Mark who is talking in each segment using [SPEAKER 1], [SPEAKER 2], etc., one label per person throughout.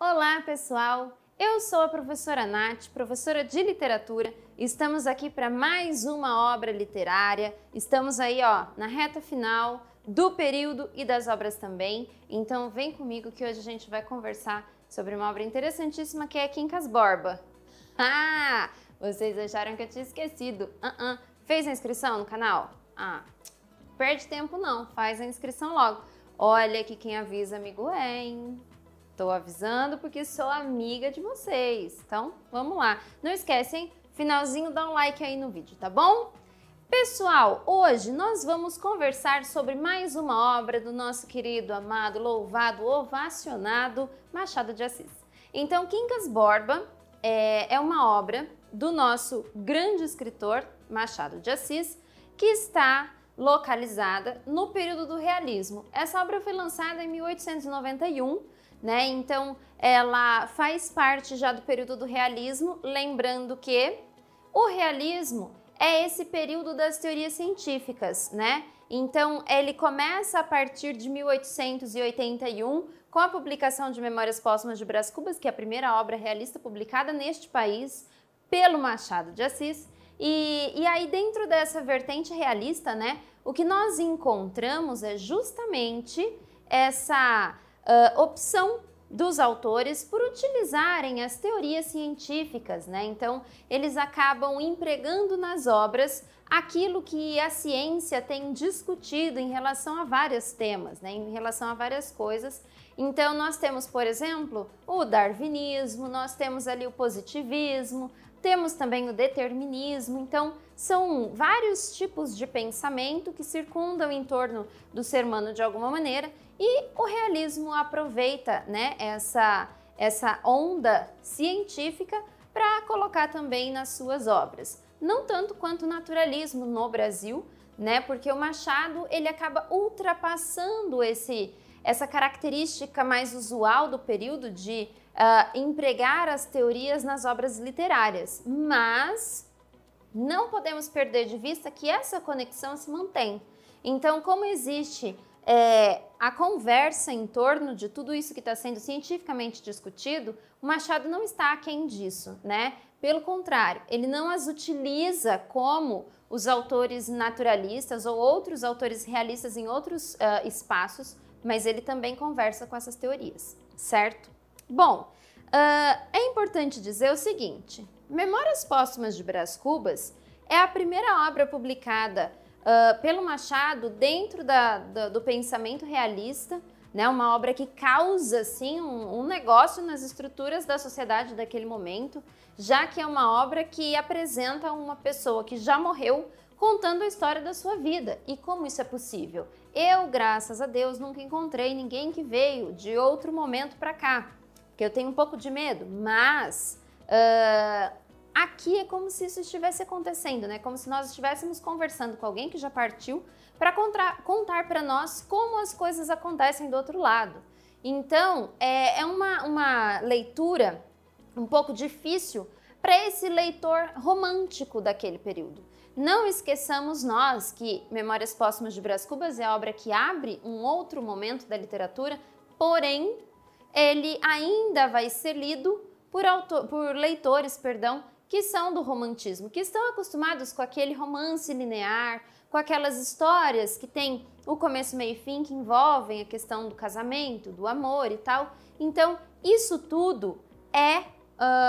[SPEAKER 1] Olá, pessoal! Eu sou a professora Nath, professora de literatura. Estamos aqui para mais uma obra literária. Estamos aí, na reta final do período e das obras também. Então, vem comigo que hoje a gente vai conversar sobre uma obra interessantíssima que é Quincas Borba. Ah, vocês acharam que eu tinha esquecido. Fez a inscrição no canal? Perde tempo não, faz a inscrição logo. Olha que quem avisa amigo é, hein? Tô avisando porque sou amiga de vocês. Então, vamos lá. Não esquece, hein? Finalzinho, dá um like aí no vídeo, tá bom? Pessoal, hoje nós vamos conversar sobre mais uma obra do nosso querido, amado, louvado, ovacionado Machado de Assis. Então, Quincas Borba é uma obra do nosso grande escritor Machado de Assis, que está localizada no período do realismo. Essa obra foi lançada em 1891, né? Então, ela faz parte já do período do realismo, lembrando que o realismo é esse período das teorias científicas, né? Então, ele começa a partir de 1881, com a publicação de Memórias Póstumas de Brás Cubas, que é a primeira obra realista publicada neste país pelo Machado de Assis. E aí, dentro dessa vertente realista, né, o que nós encontramos é justamente essa opção dos autores por utilizarem as teorias científicas, né? Então, eles acabam empregando nas obras aquilo que a ciência tem discutido em relação a vários temas, né? Em relação a várias coisas. Então, nós temos, por exemplo, o darwinismo, nós temos ali o positivismo, temos também o determinismo. Então, são vários tipos de pensamento que circundam em torno do ser humano de alguma maneira, e o realismo aproveita, né, essa onda científica para colocar também nas suas obras. Não tanto quanto o naturalismo no Brasil, né, porque o Machado ele acaba ultrapassando essa característica mais usual do período de empregar as teorias nas obras literárias, mas não podemos perder de vista que essa conexão se mantém. Então, como existe a conversa em torno de tudo isso que está sendo cientificamente discutido, o Machado não está aquém disso, né? Pelo contrário, ele não as utiliza como os autores naturalistas ou outros autores realistas em outros espaços, mas ele também conversa com essas teorias, certo? Bom, é importante dizer o seguinte: Memórias Póstumas de Brás Cubas é a primeira obra publicada pelo Machado dentro do pensamento realista, né? Uma obra que causa assim, um negócio nas estruturas da sociedade daquele momento, já que é uma obra que apresenta uma pessoa que já morreu contando a história da sua vida. E como isso é possível? Eu, graças a Deus, nunca encontrei ninguém que veio de outro momento para cá, porque eu tenho um pouco de medo, mas aqui é como se isso estivesse acontecendo, né? Como se nós estivéssemos conversando com alguém que já partiu para contar para nós como as coisas acontecem do outro lado. Então, é uma leitura um pouco difícil para esse leitor romântico daquele período. Não esqueçamos nós que Memórias Póstumas de Brás Cubas é a obra que abre um outro momento da literatura, porém, ele ainda vai ser lido por leitores, que são do romantismo, que estão acostumados com aquele romance linear, com aquelas histórias que tem o começo, meio e fim, que envolvem a questão do casamento, do amor e tal. Então, isso tudo é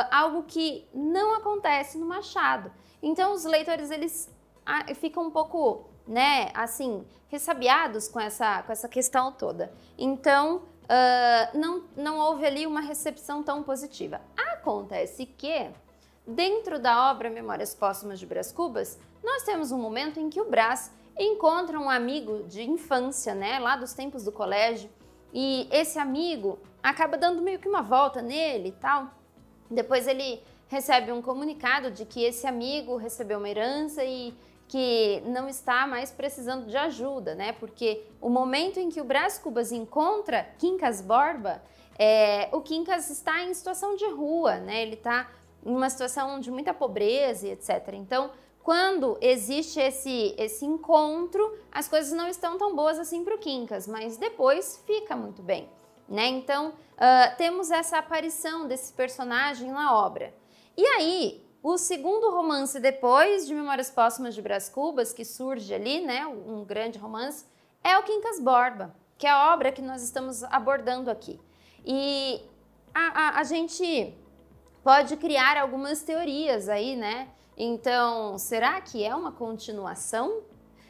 [SPEAKER 1] algo que não acontece no Machado. Então, os leitores, eles ficam um pouco, né, assim, ressabiados com essa questão toda. Então, não houve ali uma recepção tão positiva. Acontece que, dentro da obra Memórias Póstumas de Brás Cubas, nós temos um momento em que o Brás encontra um amigo de infância, né, lá dos tempos do colégio, e esse amigo acaba dando meio que uma volta nele e tal. Depois ele recebe um comunicado de que esse amigo recebeu uma herança e que não está mais precisando de ajuda, né, porque o momento em que o Brás Cubas encontra Quincas Borba, o Quincas está em situação de rua, né, ele está em uma situação de muita pobreza e etc. Então, quando existe esse encontro, as coisas não estão tão boas assim para o Quincas, mas depois fica muito bem. né? Então, temos essa aparição desse personagem na obra. E aí, o segundo romance depois de Memórias Póstumas de Brás Cubas, que surge ali, né, um grande romance, é o Quincas Borba, que é a obra que nós estamos abordando aqui. E a gente pode criar algumas teorias aí, né? Então, será que é uma continuação?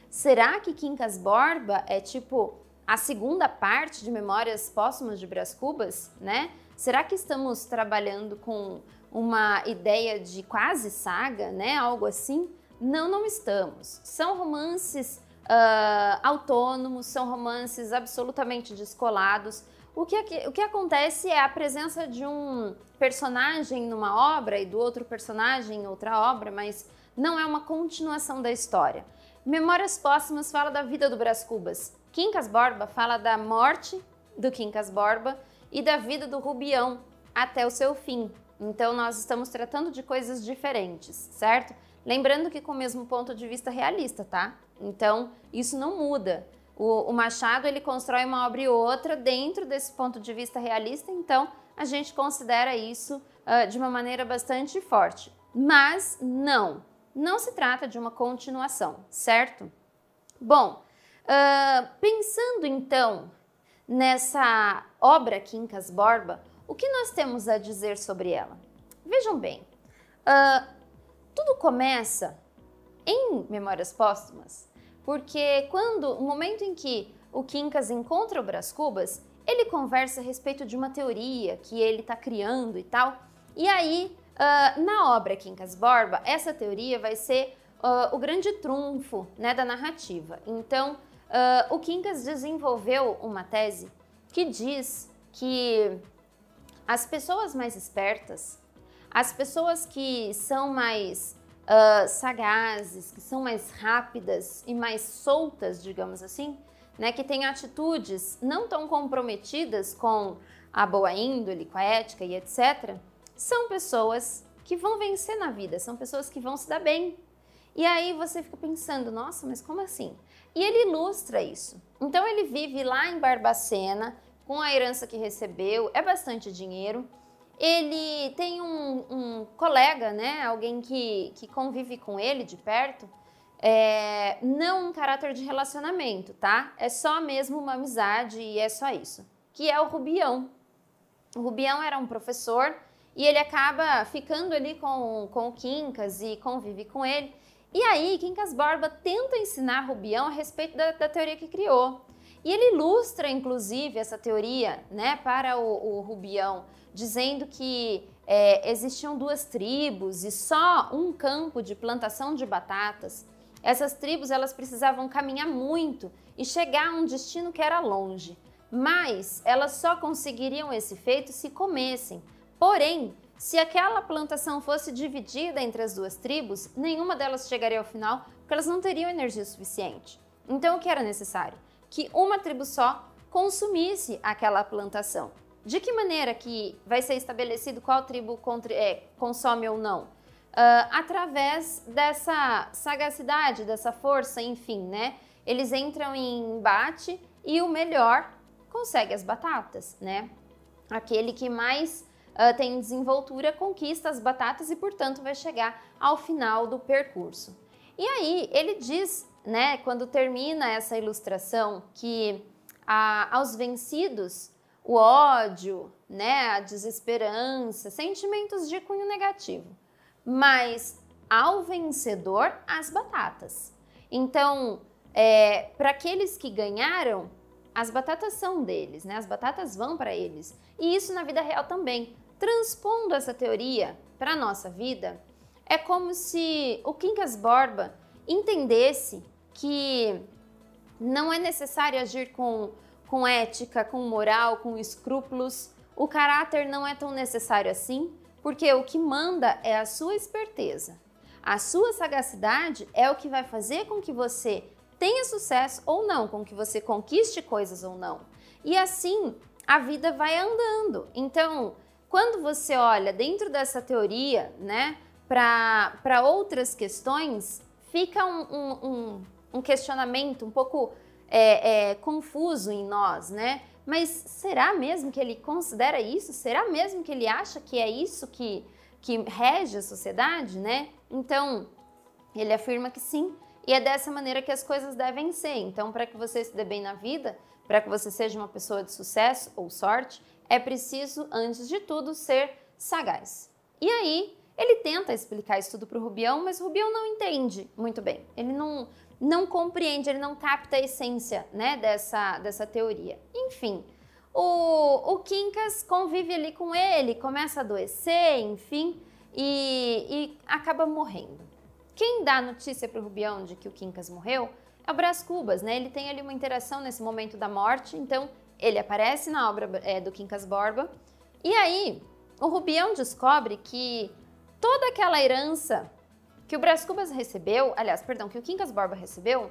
[SPEAKER 1] Será que Quincas Borba é tipo a segunda parte de Memórias Póstumas de Brás Cubas, né? Será que estamos trabalhando com uma ideia de quase saga, né? Algo assim? Não, não estamos. São romances autônomos, são romances absolutamente descolados. O que acontece é a presença de um personagem numa obra e do outro personagem em outra obra, mas não é uma continuação da história. Memórias Póstumas fala da vida do Brás Cubas. Quincas Borba fala da morte do Quincas Borba e da vida do Rubião até o seu fim. Então nós estamos tratando de coisas diferentes, certo? Lembrando que com o mesmo ponto de vista realista, tá? Então isso não muda. O Machado, ele constrói uma obra e outra dentro desse ponto de vista realista, então a gente considera isso de uma maneira bastante forte. Mas não se trata de uma continuação, certo? Bom, pensando então nessa obra Quincas Borba, o que nós temos a dizer sobre ela? Vejam bem, tudo começa em Memórias Póstumas, porque o momento em que o Quincas encontra o Brás Cubas, ele conversa a respeito de uma teoria que ele está criando e tal, e aí, na obra Quincas Borba, essa teoria vai ser o grande trunfo, né, da narrativa. Então, o Quincas desenvolveu uma tese que diz que as pessoas mais espertas, as pessoas que são mais sagazes, que são mais rápidas e mais soltas, digamos assim, né, que têm atitudes não tão comprometidas com a boa índole, com a ética e etc., são pessoas que vão vencer na vida, são pessoas que vão se dar bem. E aí você fica pensando, nossa, mas como assim? E ele ilustra isso. Então ele vive lá em Barbacena, com a herança que recebeu, é bastante dinheiro. Ele tem um colega, né, alguém que convive com ele de perto, não um caráter de relacionamento, tá? É só mesmo uma amizade e é só isso, que é o Rubião. O Rubião era um professor e ele acaba ficando ali com o Quincas e convive com ele. E aí, Quincas Borba tenta ensinar Rubião a respeito da teoria que criou. E ele ilustra, inclusive, essa teoria, né, para o Rubião, dizendo que existiam duas tribos e só um campo de plantação de batatas. Essas tribos elas precisavam caminhar muito e chegar a um destino que era longe, mas elas só conseguiriam esse feito se comessem. Porém, se aquela plantação fosse dividida entre as duas tribos, nenhuma delas chegaria ao final, porque elas não teriam energia suficiente. Então, o que era necessário? Que uma tribo só consumisse aquela plantação. De que maneira que vai ser estabelecido qual tribo consome ou não? Através dessa sagacidade, dessa força, enfim, né? Eles entram em embate e o melhor consegue as batatas, né? Aquele que mais tem desenvoltura conquista as batatas e, portanto, vai chegar ao final do percurso. E aí ele diz, né, quando termina essa ilustração, que aos vencidos o ódio, né, a desesperança, sentimentos de cunho negativo, mas ao vencedor as batatas. Então, para aqueles que ganharam, as batatas são deles, né? As batatas vão para eles. E isso na vida real também. Transpondo essa teoria para a nossa vida, é como se o Quincas Borba entendesse que não é necessário agir com ética, com moral, com escrúpulos. O caráter não é tão necessário assim, porque o que manda é a sua esperteza. A sua sagacidade é o que vai fazer com que você tenha sucesso ou não, com que você conquiste coisas ou não. E assim, a vida vai andando. Então, quando você olha dentro dessa teoria, né, para outras questões, fica um questionamento um pouco confuso em nós, né? mas será mesmo que ele considera isso? Será mesmo que ele acha que é isso que rege a sociedade, né? Então, ele afirma que sim, e é dessa maneira que as coisas devem ser. Então, para que você se dê bem na vida, para que você seja uma pessoa de sucesso ou sorte, é preciso, antes de tudo, ser sagaz. E aí, ele tenta explicar isso tudo para o Rubião, mas o Rubião não entende muito bem. Ele não compreende, ele não capta a essência, né, dessa teoria. Enfim, o Quincas convive ali com ele, começa a adoecer, enfim, e acaba morrendo. Quem dá notícia para o Rubião de que o Quincas morreu é o Brás Cubas, né? Ele tem ali uma interação nesse momento da morte, então ele aparece na obra do Quincas Borba. E aí, o Rubião descobre que toda aquela herança que o Brás Cubas recebeu, aliás, perdão, que o Quincas Borba recebeu,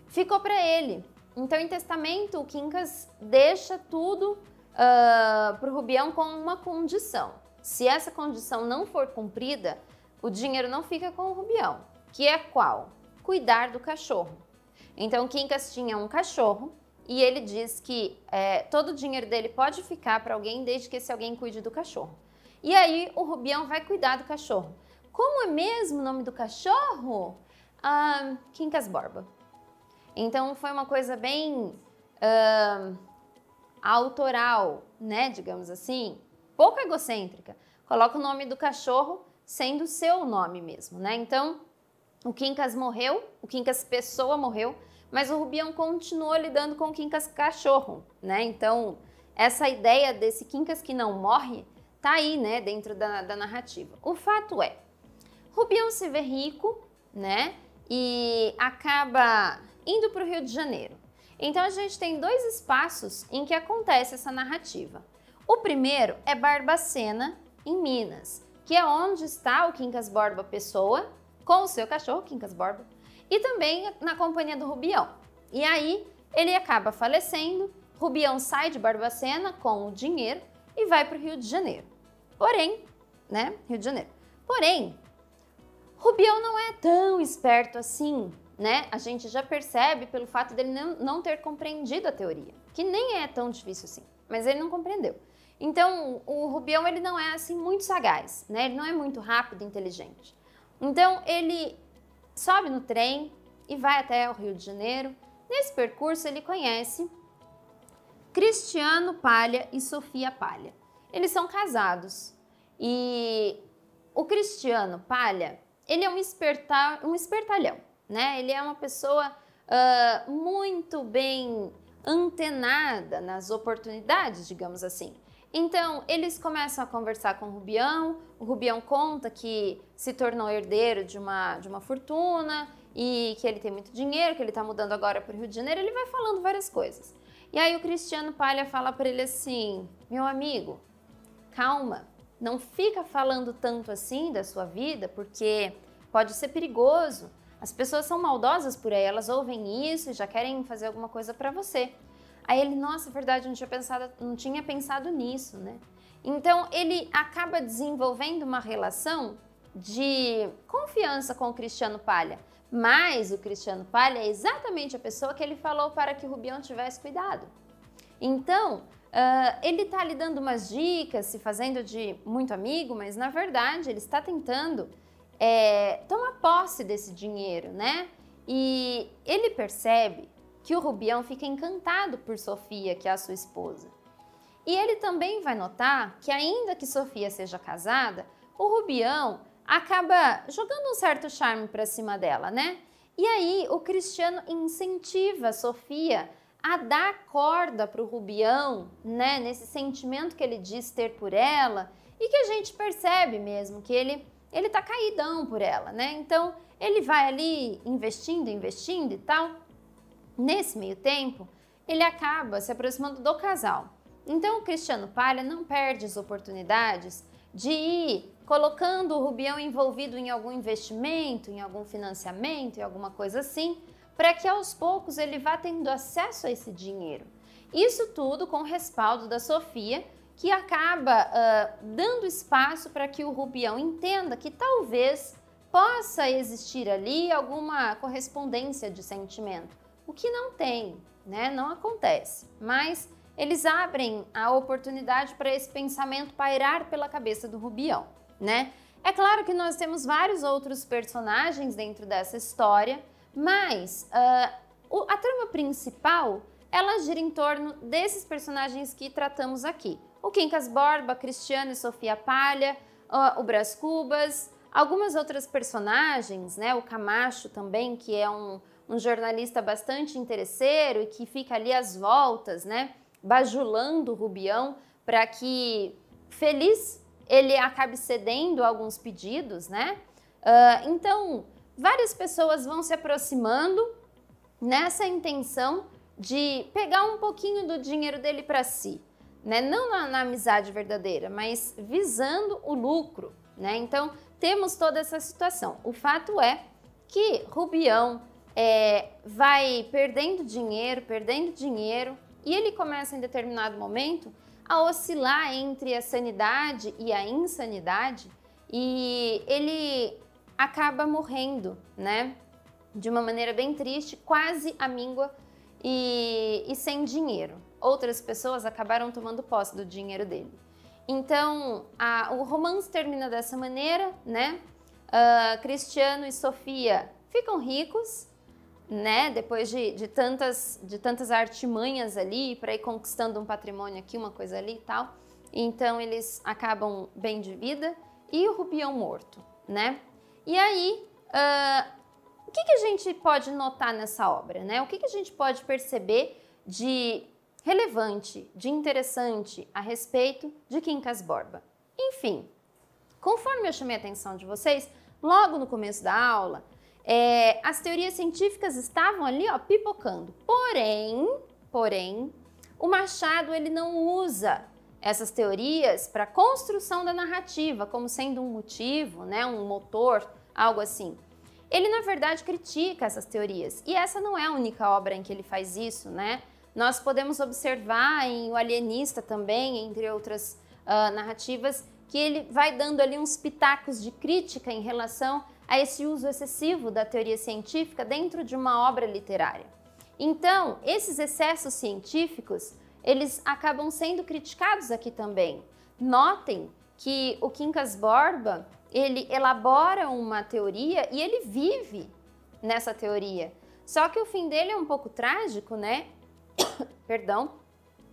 [SPEAKER 1] ficou para ele. Então, em testamento, o Quincas deixa tudo para o Rubião com uma condição. Se essa condição não for cumprida, o dinheiro não fica com o Rubião, que é qual? Cuidar do cachorro. Então, o Quincas tinha um cachorro e ele diz que todo o dinheiro dele pode ficar para alguém desde que esse alguém cuide do cachorro. E aí, o Rubião vai cuidar do cachorro. Como é mesmo o nome do cachorro? Quincas Borba. Então, foi uma coisa bem autoral, né, digamos assim, pouco egocêntrica. Coloca o nome do cachorro sendo o seu nome mesmo, né? Então, o Quincas morreu, o Quincas Pessoa morreu, mas o Rubião continuou lidando com o Quincas Cachorro, né? Então, essa ideia desse Quincas que não morre tá aí, né, dentro da narrativa. O fato é, Rubião se vê rico, né, e acaba indo para o Rio de Janeiro. Então, a gente tem dois espaços em que acontece essa narrativa. O primeiro é Barbacena, em Minas, que é onde está o Quincas Borba Pessoa, com o seu cachorro, Quincas Borba, e também na companhia do Rubião. E aí, ele acaba falecendo, Rubião sai de Barbacena com o dinheiro e vai para o Rio de Janeiro. Porém, né, Rio de Janeiro. Porém, Rubião não é tão esperto assim, né? A gente já percebe pelo fato dele não ter compreendido a teoria, que nem é tão difícil assim, mas ele não compreendeu. Então, o Rubião, ele não é assim muito sagaz, né? Ele não é muito rápido e inteligente. Então, ele sobe no trem e vai até o Rio de Janeiro. Nesse percurso, ele conhece Cristiano Palha e Sofia Palha. Eles são casados e o Cristiano Palha, ele é um espertalhão, né? Ele é uma pessoa muito bem antenada nas oportunidades, digamos assim. Então, eles começam a conversar com o Rubião conta que se tornou herdeiro de uma fortuna e que ele tem muito dinheiro, que ele está mudando agora para o Rio de Janeiro, ele vai falando várias coisas. E aí o Cristiano Palha fala para ele assim, meu amigo, calma, não fica falando tanto assim da sua vida, porque pode ser perigoso. As pessoas são maldosas por aí, elas ouvem isso e já querem fazer alguma coisa para você. Aí ele, nossa, verdade, não tinha pensado nisso, né? Então, ele acaba desenvolvendo uma relação de confiança com o Cristiano Palha. Mas o Cristiano Palha é exatamente a pessoa que ele falou para que o Rubião tivesse cuidado. Então, ele está lhe dando umas dicas, se fazendo de muito amigo, mas na verdade ele está tentando tomar posse desse dinheiro, né? E ele percebe que o Rubião fica encantado por Sofia, que é a sua esposa. E ele também vai notar que, ainda que Sofia seja casada, o Rubião acaba jogando um certo charme para cima dela, né? E aí o Cristiano incentiva a Sofia a dar corda para o Rubião, né? Nesse sentimento que ele diz ter por ela e que a gente percebe mesmo que ele tá caidão por ela, né? Então ele vai ali investindo e tal. Nesse meio tempo, ele acaba se aproximando do casal. Então, o Cristiano Palha não perde as oportunidades de ir colocando o Rubião envolvido em algum investimento, em algum financiamento, em alguma coisa assim, para que aos poucos ele vá tendo acesso a esse dinheiro. Isso tudo com o respaldo da Sofia, que acaba dando espaço para que o Rubião entenda que talvez possa existir ali alguma correspondência de sentimento. O que não tem, né? Não acontece, mas eles abrem a oportunidade para esse pensamento pairar pela cabeça do Rubião, né? É claro que nós temos vários outros personagens dentro dessa história, mas a trama principal, ela gira em torno desses personagens que tratamos aqui. O Quincas Borba, Cristiano e Sofia Palha, o Brás Cubas, algumas outras personagens, né? O Camacho também, que é um jornalista bastante interesseiro e que fica ali às voltas, né? Bajulando o Rubião para que, feliz, ele acabe cedendo a alguns pedidos, né? Então, várias pessoas vão se aproximando nessa intenção de pegar um pouquinho do dinheiro dele para si, né? Não na amizade verdadeira, mas visando o lucro, né? Então, temos toda essa situação. O fato é que Rubião vai perdendo dinheiro, e ele começa em determinado momento a oscilar entre a sanidade e a insanidade, e ele acaba morrendo, né? De uma maneira bem triste, quase amíngua e sem dinheiro. Outras pessoas acabaram tomando posse do dinheiro dele. Então, o romance termina dessa maneira, né? Cristiano e Sofia ficam ricos, né? Depois de tantas artimanhas ali para ir conquistando um patrimônio aqui, uma coisa ali e tal. Então, eles acabam bem de vida e o Rubião morto, né? E aí, o que a gente pode notar nessa obra, né? O que a gente pode perceber de relevante, de interessante a respeito de Quincas Borba? Enfim, conforme eu chamei a atenção de vocês, logo no começo da aula, as teorias científicas estavam ali, ó, pipocando. Porém, o Machado, ele não usa essas teorias para a construção da narrativa, como sendo um motivo, né, um motor, algo assim. Ele, na verdade, critica essas teorias. E essa não é a única obra em que ele faz isso, né? Nós podemos observar em O Alienista também, entre outras narrativas, que ele vai dando ali uns pitacos de crítica em relação a esse uso excessivo da teoria científica dentro de uma obra literária. Então, esses excessos científicos, eles acabam sendo criticados aqui também. Notem que o Quincas Borba, ele elabora uma teoria e ele vive nessa teoria. Só que o fim dele é um pouco trágico, né? Perdão.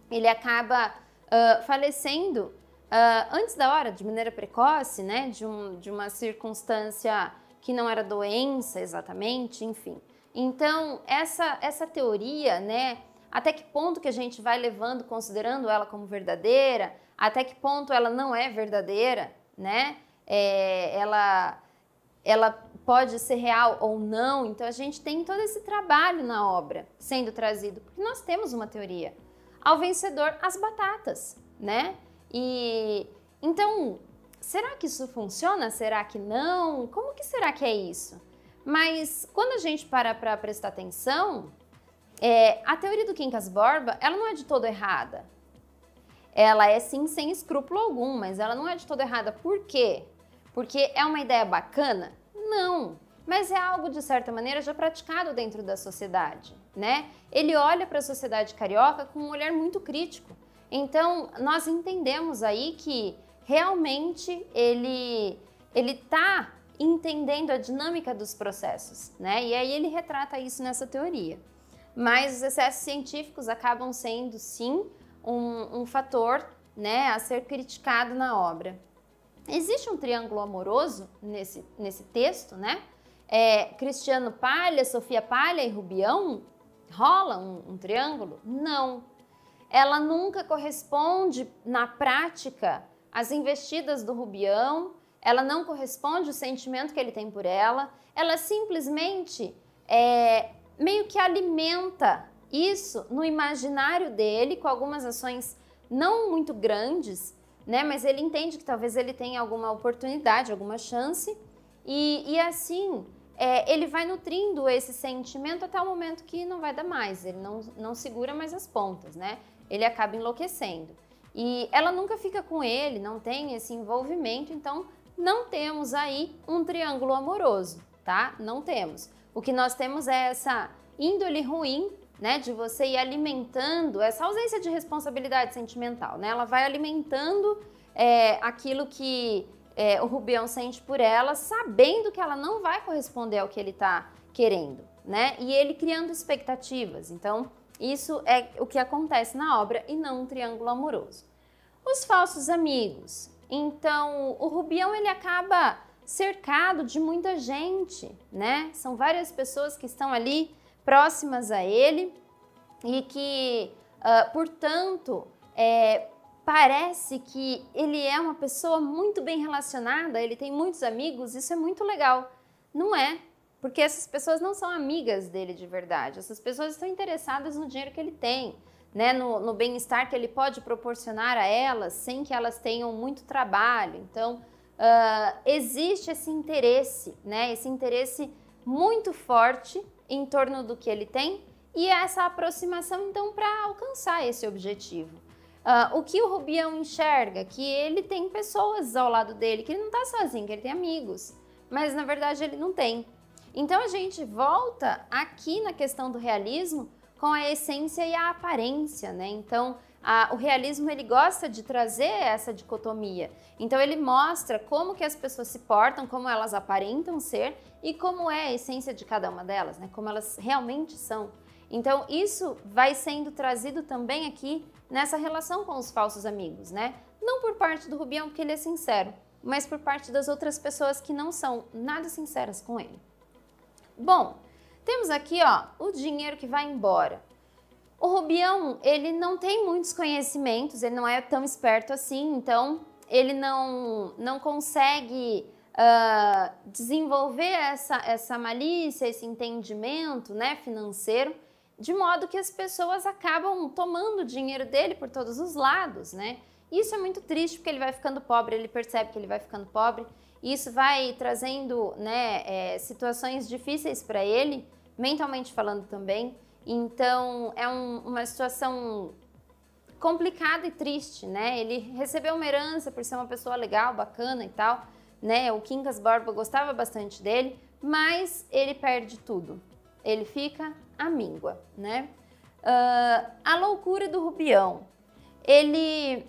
[SPEAKER 1] Ele acaba falecendo antes da hora, de maneira precoce, né? De uma circunstância que não era doença exatamente, enfim. Então, essa teoria, né? Até que ponto que a gente vai levando, considerando ela como verdadeira, até que ponto ela não é verdadeira, né? Ela pode ser real ou não. Então, a gente tem todo esse trabalho na obra sendo trazido, porque nós temos uma teoria. Ao vencedor, as batatas, né? E então, será que isso funciona? Será que não? Como que será que é isso? Mas quando a gente para prestar atenção, a teoria do Quincas Borba, ela não é de todo errada. Ela é sim sem escrúpulo algum, mas ela não é de todo errada. Por quê? Porque é uma ideia bacana? Não, mas é algo de certa maneira já praticado dentro da sociedade, né? Ele olha para a sociedade carioca com um olhar muito crítico. Então, nós entendemos aí que realmente ele está entendendo a dinâmica dos processos, né? E aí ele retrata isso nessa teoria. Mas os excessos científicos acabam sendo, sim, um fator, né, a ser criticado na obra. Existe um triângulo amoroso nesse texto, né? Cristiano Palha, Sofia Palha e Rubião? Rola um triângulo? Não. Ela nunca corresponde, na prática, às investidas do Rubião, ela não corresponde ao sentimento que ele tem por ela, ela simplesmente meio que alimenta isso no imaginário dele, com algumas ações não muito grandes, né? Mas ele entende que talvez ele tenha alguma oportunidade, alguma chance, e assim ele vai nutrindo esse sentimento até o momento que não vai dar mais, ele não segura mais as pontas, né? Ele acaba enlouquecendo. E ela nunca fica com ele, não tem esse envolvimento, então não temos aí um triângulo amoroso, tá? Não temos. O que nós temos é essa índole ruim né, de você ir alimentando essa ausência de responsabilidade sentimental, né? Ela vai alimentando aquilo que o Rubião sente por ela, sabendo que ela não vai corresponder ao que ele está querendo, né? E ele criando expectativas. Então, isso é o que acontece na obra e não um triângulo amoroso. Os falsos amigos. Então, o Rubião, ele acaba cercado de muita gente, né? São várias pessoas que estão ali próximas a ele e que, portanto, parece que ele é uma pessoa muito bem relacionada, ele tem muitos amigos, isso é muito legal. Não é, porque essas pessoas não são amigas dele de verdade, essas pessoas estão interessadas no dinheiro que ele tem, né? No bem-estar que ele pode proporcionar a elas, sem que elas tenham muito trabalho. Então, existe esse interesse, né? Esse interesse muito forte em torno do que ele tem e essa aproximação, então, para alcançar esse objetivo. O que o Rubião enxerga? Que ele tem pessoas ao lado dele, que ele não está sozinho, que ele tem amigos, mas na verdade ele não tem. Então a gente volta aqui na questão do realismo com a essência e a aparência, né? Então o realismo ele gosta de trazer essa dicotomia. Então ele mostra como que as pessoas se portam, como elas aparentam ser e como é a essência de cada uma delas, né? Como elas realmente são. Então isso vai sendo trazido também aqui nessa relação com os falsos amigos, né? Não por parte do Rubião, porque ele é sincero, mas por parte das outras pessoas que não são nada sinceras com ele. Bom, temos aqui, ó, o dinheiro que vai embora. O Rubião, ele não tem muitos conhecimentos, ele não é tão esperto assim, então ele não consegue desenvolver essa malícia, esse entendimento, né, financeiro, de modo que as pessoas acabam tomando o dinheiro dele por todos os lados, né? Isso é muito triste porque ele vai ficando pobre, ele percebe que ele vai ficando pobre, e isso vai trazendo, né, situações difíceis para ele, mentalmente falando também. Então é uma situação complicada e triste, né? Ele recebeu uma herança por ser uma pessoa legal, bacana e tal, né? O Quincas Borba gostava bastante dele, mas ele perde tudo. Ele fica à míngua, né? A loucura do Rubião. Ele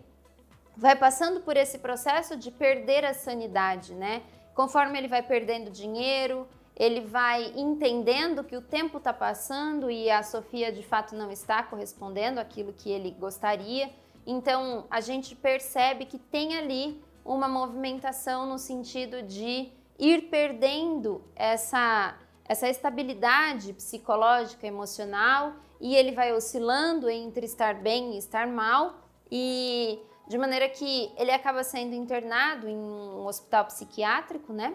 [SPEAKER 1] vai passando por esse processo de perder a sanidade, né? Conforme ele vai perdendo dinheiro, ele vai entendendo que o tempo está passando e a Sofia de fato não está correspondendo àquilo que ele gostaria. Então a gente percebe que tem ali uma movimentação no sentido de ir perdendo essa estabilidade psicológica, emocional, e ele vai oscilando entre estar bem e estar mal, e de maneira que ele acaba sendo internado em um hospital psiquiátrico, né?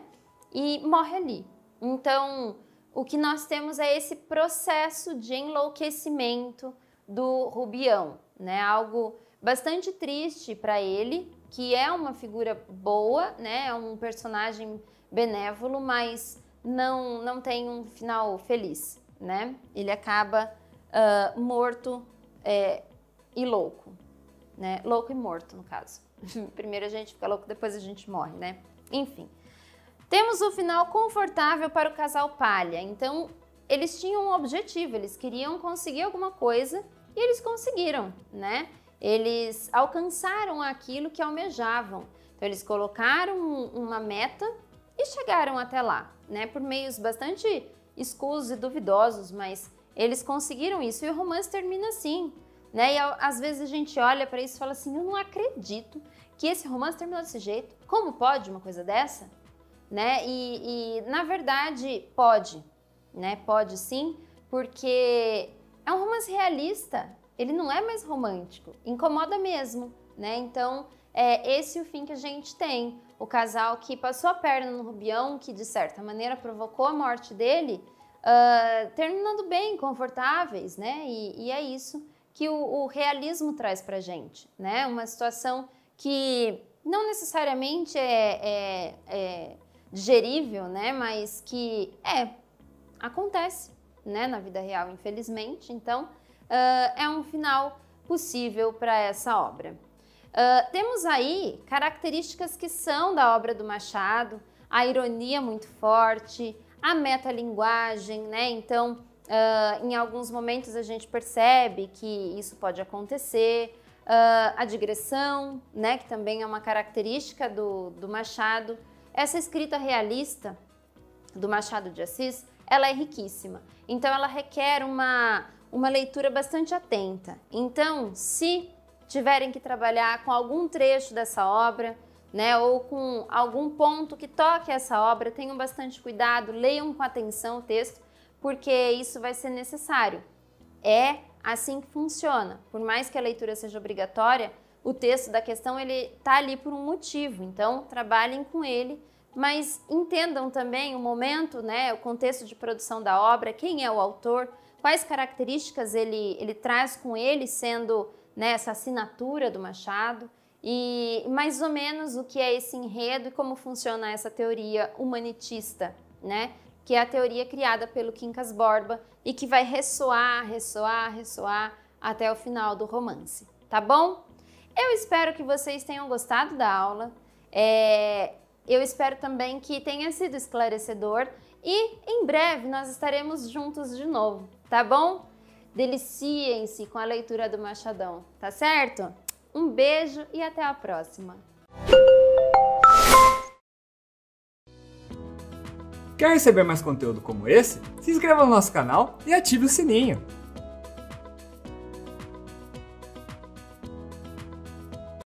[SPEAKER 1] E morre ali. Então, o que nós temos é esse processo de enlouquecimento do Rubião, né? Algo bastante triste para ele, que é uma figura boa, né? É um personagem benévolo, mas não tem um final feliz, né? Ele acaba morto e louco, né? Louco e morto, no caso. Primeiro a gente fica louco, depois a gente morre, né? Enfim. Temos o final confortável para o casal Palha. Então, eles tinham um objetivo, eles queriam conseguir alguma coisa e eles conseguiram, né? Eles alcançaram aquilo que almejavam. Então, eles colocaram uma meta e chegaram até lá, né? Por meios bastante escusos e duvidosos, mas eles conseguiram isso e o romance termina assim, né? E às vezes a gente olha para isso e fala assim, eu não acredito que esse romance terminou desse jeito. Como pode uma coisa dessa? Né? E na verdade pode, né? Pode sim, porque é um romance realista, ele não é mais romântico, incomoda mesmo, né? Então é esse o fim que a gente tem, o casal que passou a perna no Rubião, que de certa maneira provocou a morte dele, terminando bem, confortáveis, né? E é isso que o realismo traz pra gente, né? Uma situação que não necessariamente é digerível, né? Mas que acontece, né? Na vida real, infelizmente. Então, é um final possível para essa obra. Temos aí características que são da obra do Machado, a ironia muito forte, a metalinguagem, né? Então, Em alguns momentos a gente percebe que isso pode acontecer. A digressão, né, que também é uma característica do Machado. Essa escrita realista do Machado de Assis, ela é riquíssima. Então ela requer uma leitura bastante atenta. Então, se tiverem que trabalhar com algum trecho dessa obra, né, ou com algum ponto que toque essa obra, tenham bastante cuidado, leiam com atenção o texto, porque isso vai ser necessário. É assim que funciona. Por mais que a leitura seja obrigatória, o texto da questão ele está ali por um motivo. Então, trabalhem com ele, mas entendam também o momento, né, o contexto de produção da obra, quem é o autor, quais características ele traz com ele, sendo, né, essa assinatura do Machado, e mais ou menos o que é esse enredo e como funciona essa teoria humanitista, né? Que é a teoria criada pelo Quincas Borba e que vai ressoar até o final do romance, tá bom? Eu espero que vocês tenham gostado da aula, eu espero também que tenha sido esclarecedor e em breve nós estaremos juntos de novo, tá bom? Deliciem-se com a leitura do Machadão, tá certo? Um beijo e até a próxima!
[SPEAKER 2] Quer receber mais conteúdo como esse? Se inscreva no nosso canal e ative o sininho.